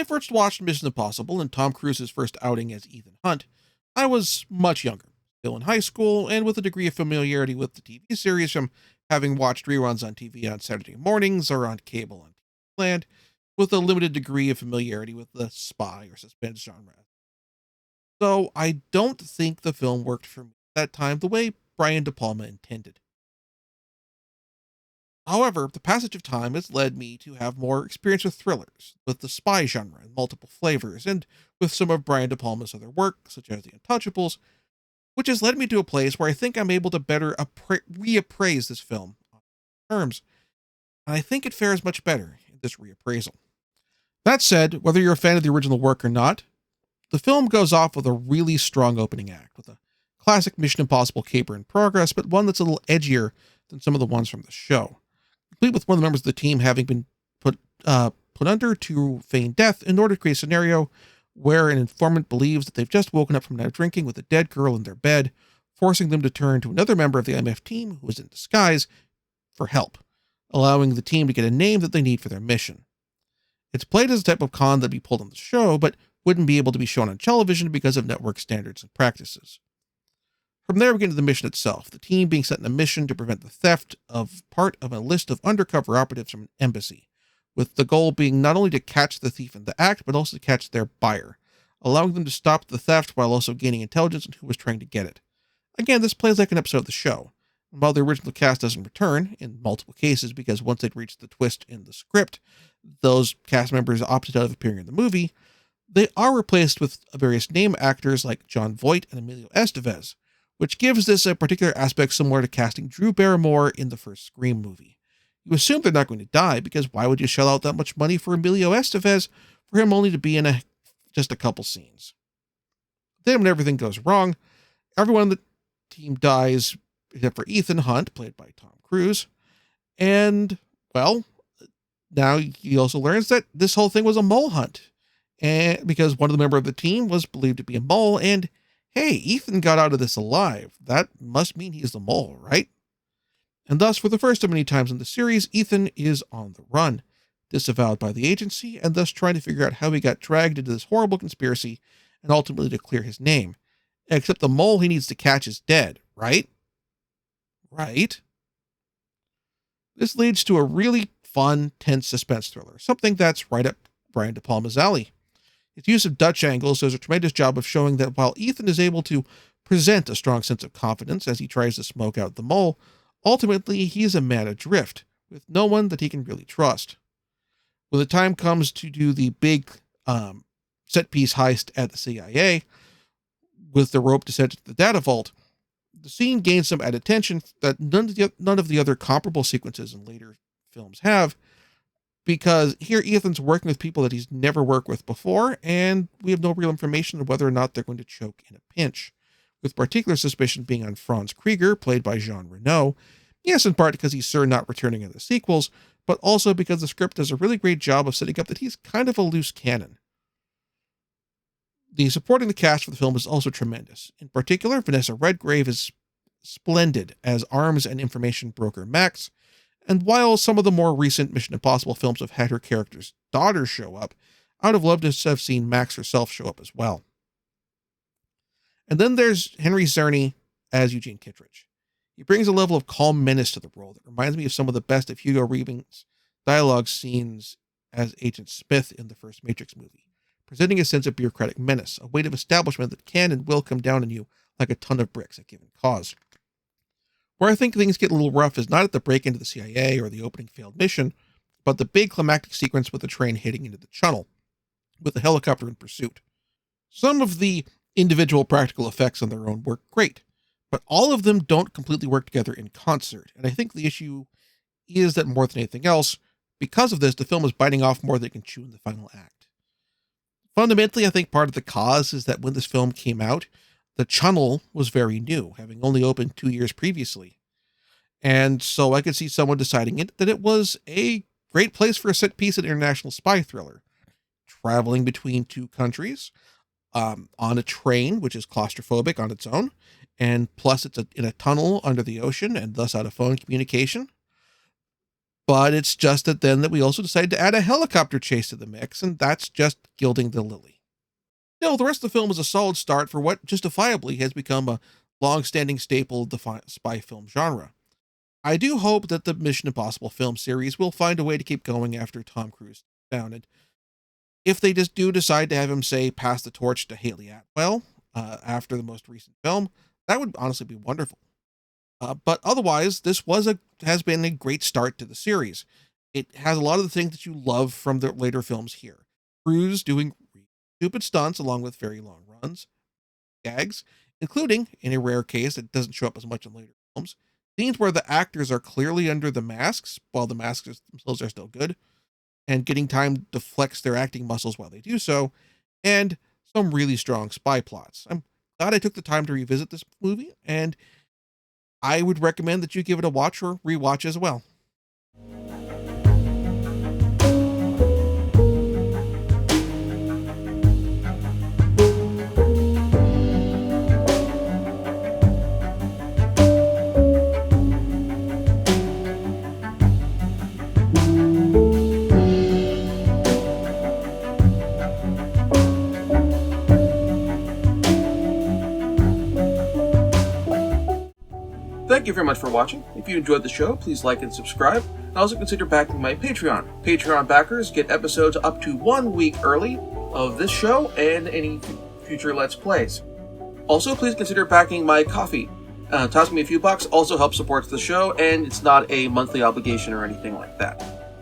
I first watched Mission Impossible and Tom Cruise's first outing as Ethan Hunt, I was much younger, still in high school, and with a degree of familiarity with the TV series from having watched reruns on TV on Saturday mornings or on cable on TV Land, with a limited degree of familiarity with the spy or suspense genre. So I don't think the film worked for me at that time the way Brian De Palma intended. However, the passage of time has led me to have more experience with thrillers, with the spy genre in multiple flavors, and with some of Brian De Palma's other work, such as The Untouchables, which has led me to a place where I think I'm able to better reappraise this film on terms, and I think it fares much better in this reappraisal. That said, whether you're a fan of the original work or not, the film goes off with a really strong opening act, with a classic Mission Impossible caper in progress, but one that's a little edgier than some of the ones from the show, complete with one of the members of the team having been put under to feign death in order to create a scenario where an informant believes that they've just woken up from night drinking with a dead girl in their bed, forcing them to turn to another member of the IMF team who is in disguise for help, allowing the team to get a name that they need for their mission. It's played as a type of con that'd be pulled on the show, but wouldn't be able to be shown on television because of network standards and practices. From there, we get into the mission itself, the team being sent on a mission to prevent the theft of part of a list of undercover operatives from an embassy, with the goal being not only to catch the thief in the act, but also to catch their buyer, allowing them to stop the theft while also gaining intelligence on who was trying to get it. Again, this plays like an episode of the show. And while the original cast doesn't return, in multiple cases because once they'd reached the twist in the script, those cast members opted out of appearing in the movie, they are replaced with various name actors like John Voight and Emilio Estevez, which gives this a particular aspect similar to casting Drew Barrymore in the first Scream movie. You assume they're not going to die, because why would you shell out that much money for Emilio Estevez for him only to be in just a couple scenes? Then when everything goes wrong, everyone on the team dies except for Ethan Hunt, played by Tom Cruise. And, well, now he also learns that this whole thing was a mole hunt, and because one of the members of the team was believed to be a mole, and hey, Ethan got out of this alive. That must mean he's the mole, right? And thus, for the first of many times in the series, Ethan is on the run, disavowed by the agency, and thus trying to figure out how he got dragged into this horrible conspiracy and ultimately to clear his name. Except the mole he needs to catch is dead, right? Right? This leads to a really fun, tense suspense thriller, something that's right up Brian De Palma's alley. Its use of Dutch angles does a tremendous job of showing that while Ethan is able to present a strong sense of confidence as he tries to smoke out the mole, ultimately he is a man adrift, with no one that he can really trust. When the time comes to do the big set-piece heist at the CIA, with the rope descent to the data vault, the scene gains some added tension that none of the other comparable sequences in later films have, because here Ethan's working with people that he's never worked with before, and we have no real information on whether or not they're going to choke in a pinch, with particular suspicion being on Franz Krieger, played by Jean Reno. Yes, in part because he's sure not returning in the sequels, but also because the script does a really great job of setting up that he's kind of a loose cannon. The supporting the cast for the film is also tremendous. In particular, Vanessa Redgrave is splendid as arms and information broker Max, and while some of the more recent Mission Impossible films have had her character's daughter show up, I would have loved to have seen Max herself show up as well. And then there's Henry Czerny as Eugene Kittredge. He brings a level of calm menace to the role that reminds me of some of the best of Hugo Weaving's dialogue scenes as Agent Smith in the first Matrix movie, presenting a sense of bureaucratic menace, a weight of establishment that can and will come down on you like a ton of bricks at given cause. Where I think things get a little rough is not at the break into the CIA or the opening failed mission, but the big climactic sequence with the train hitting into the tunnel, with the helicopter in pursuit. Some of the individual practical effects on their own work great, but all of them don't completely work together in concert, and I think the issue is that more than anything else, because of this, the film is biting off more than it can chew in the final act. Fundamentally, I think part of the cause is that when this film came out, the tunnel was very new, having only opened 2 years previously. And so I could see someone deciding that it was a great place for a set piece in international spy thriller. Traveling between two countries, on a train, which is claustrophobic on its own, and plus it's in a tunnel under the ocean and thus out of phone communication. But it's just that we also decided to add a helicopter chase to the mix, and that's just gilding the lily. Still, the rest of the film is a solid start for what justifiably has become a long-standing staple of the spy film genre. I do hope that the Mission Impossible film series will find a way to keep going after Tom Cruise is down, and if they just do decide to have him, say, pass the torch to Haley Atwell after the most recent film, that would honestly be wonderful. But otherwise, has been a great start to the series. It has a lot of the things that you love from the later films here. Cruise doing stupid stunts along with very long runs, gags, including, in a rare case that doesn't show up as much in later films, scenes where the actors are clearly under the masks, while the masks themselves are still good, and getting time to flex their acting muscles while they do so, and some really strong spy plots. I'm glad I took the time to revisit this movie, and I would recommend that you give it a watch or rewatch as well. Thank you very much for watching. If you enjoyed the show, please like and subscribe. And also consider backing my Patreon. Patreon backers get episodes up to 1 week early of this show and any future Let's Plays. Also, please consider backing my Ko-fi. Toss me a few bucks also helps support the show, and it's not a monthly obligation or anything like that.